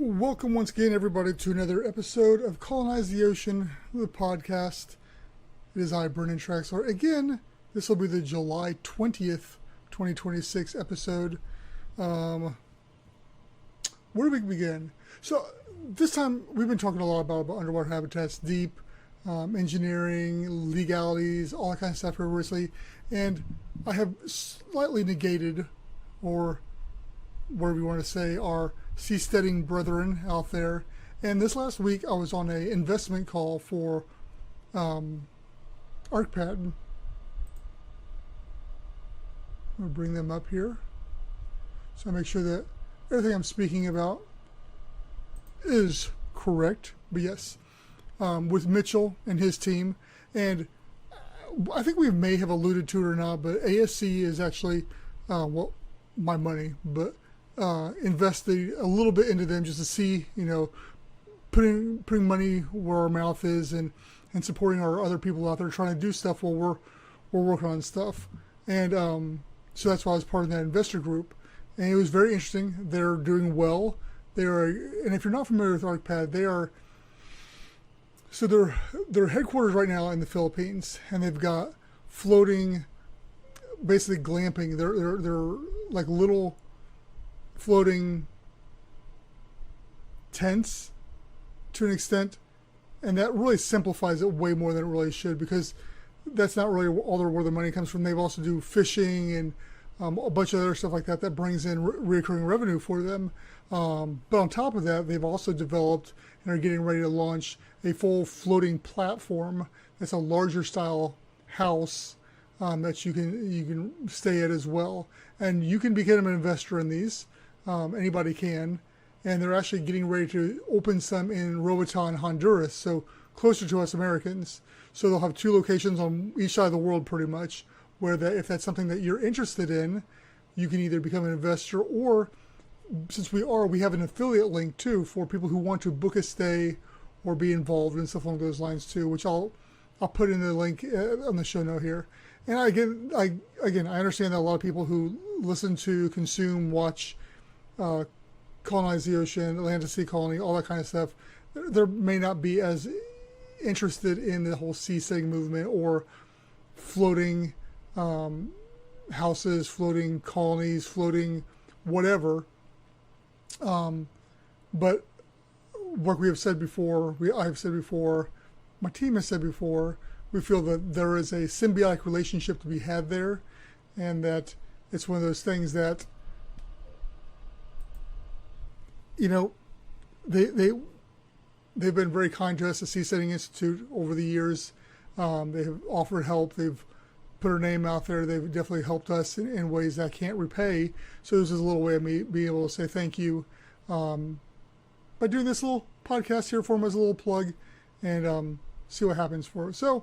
Welcome once again, everybody, to another episode of Colonize the Ocean, the podcast. It is I, Brendon Traxler. Again, this will be the July 20th, 2026 episode. Where do we begin? So, this time, we've been talking a lot about underwater habitats, deep, engineering, legalities, all that kind of stuff here recently. And I have slightly negated, or whatever you want to say, our Seasteading brethren out there. And this last week I was on a investment call for ArkPad. I'm going to bring them up here so I make sure that everything I'm speaking about is correct. But yes, with Mitchell and his team, and I think we may have alluded to it or not, but ASC is actually well, my money, but invested a little bit into them just to see, putting money where our mouth is, and supporting our other people out there trying to do stuff while we're working on stuff. And so that's why I was part of that investor group. And it was very interesting. They're doing well. And if you're not familiar with ArkPad, they're headquartered right now in the Philippines, and they've got floating, basically glamping. They're like little floating tents to an extent, and that really simplifies it way more than it really should, because that's not really where the money comes from. They've also do fishing and a bunch of other stuff like that brings in recurring revenue for them. But on top of that, they've also developed and are getting ready to launch a full floating platform that's a larger style house that you can stay at as well. And you can become an investor in these. Anybody can, and they're actually getting ready to open some in Roatan, Honduras, so closer to us Americans. So they'll have two locations on each side of the world, pretty much, where if that's something that you're interested in, you can either become an investor, or since we have an affiliate link too for people who want to book a stay or be involved in stuff along those lines too, which I'll put in the link on the show note here. And I understand that a lot of people who listen to, consume, watch Colonize the Ocean, Atlantic Sea Colony, all that kind of stuff, there may not be as interested in the whole seasteading movement or floating houses, floating colonies, floating whatever. But what we have said before, I've said before, my team has said before, we feel that there is a symbiotic relationship to be had there, and that it's one of those things that they've been very kind to us, the Seasteading Institute, over the years. They have offered help. They've put their name out there. They've definitely helped us in ways that I can't repay. So this is a little way of me being able to say thank you by doing this little podcast here for them as a little plug, and see what happens for it. So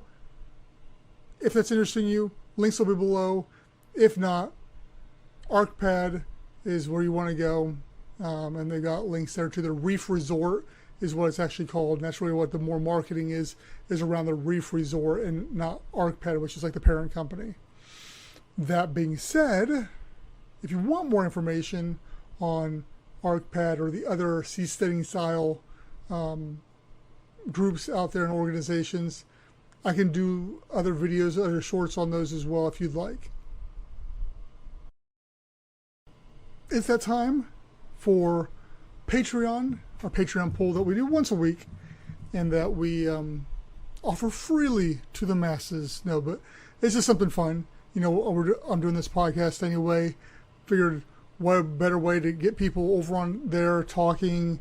if that's interesting to you, links will be below. If not, ArkPad is where you want to go. And they got links there to the Reef Resort, is what it's actually called. And that's really what the more marketing is around the Reef Resort, and not ArkPad, which is like the parent company. That being said, if you want more information on ArkPad or the other seasteading style groups out there and organizations, I can do other videos, other shorts on those as well if you'd like. It's that time for Patreon, our Patreon poll that we do once a week, and that we offer freely to the masses. No, but it's just something fun. I'm doing this podcast anyway. Figured what a better way to get people over on there talking,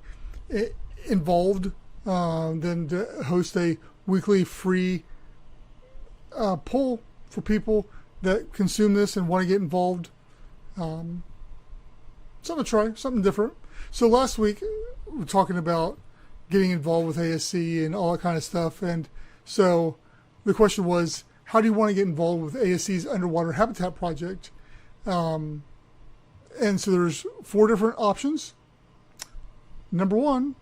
involved, than to host a weekly free poll for people that consume this and want to get involved. Something to try, something different. So last week, we were talking about getting involved with ASC and all that kind of stuff. And so the question was, how do you want to get involved with ASC's underwater habitat project? And so there's 4 different options. Number 1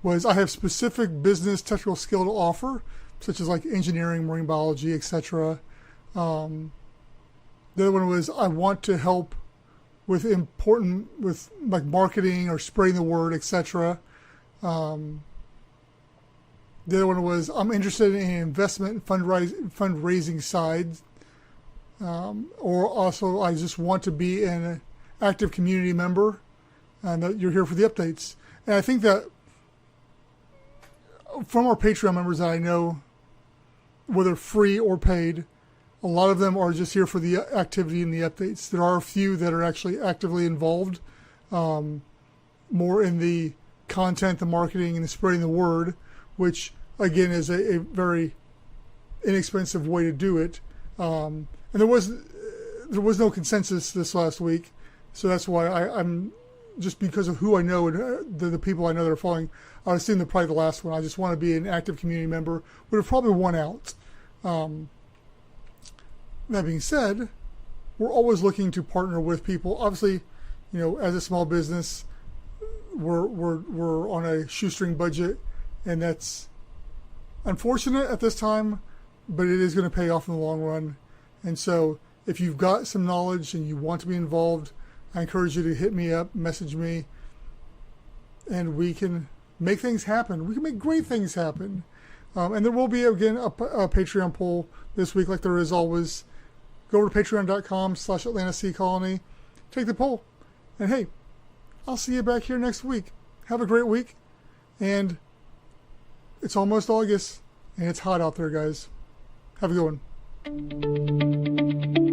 was, I have specific business technical skill to offer, such as like engineering, marine biology, etc. The other one was, I want to help with like marketing or spreading the word, etc. The other one was, I'm interested in investment fundraising side, or also I just want to be an active community member, and that you're here for the updates. And I think that from our Patreon members that I know, whether free or paid, a lot of them are just here for the activity and the updates. There are a few that are actually actively involved, more in the content, the marketing, and the spreading the word, which again is a very inexpensive way to do it. And there was no consensus this last week, so that's why I'm just because of who I know and the people I know that are following. I assume they're probably the last one. I just want to be an active community member. Would have probably won out. That being said, we're always looking to partner with people. Obviously, as a small business, we're on a shoestring budget, and that's unfortunate at this time, but it is going to pay off in the long run. And so if you've got some knowledge and you want to be involved, I encourage you to hit me up, message me, and we can make things happen. We can make great things happen. And there will be, again, a Patreon poll this week, like there is always. Go over to patreon.com/AtlantaSeaColony. Take the poll. And hey, I'll see you back here next week. Have a great week. And it's almost August, and it's hot out there, guys. Have a good one.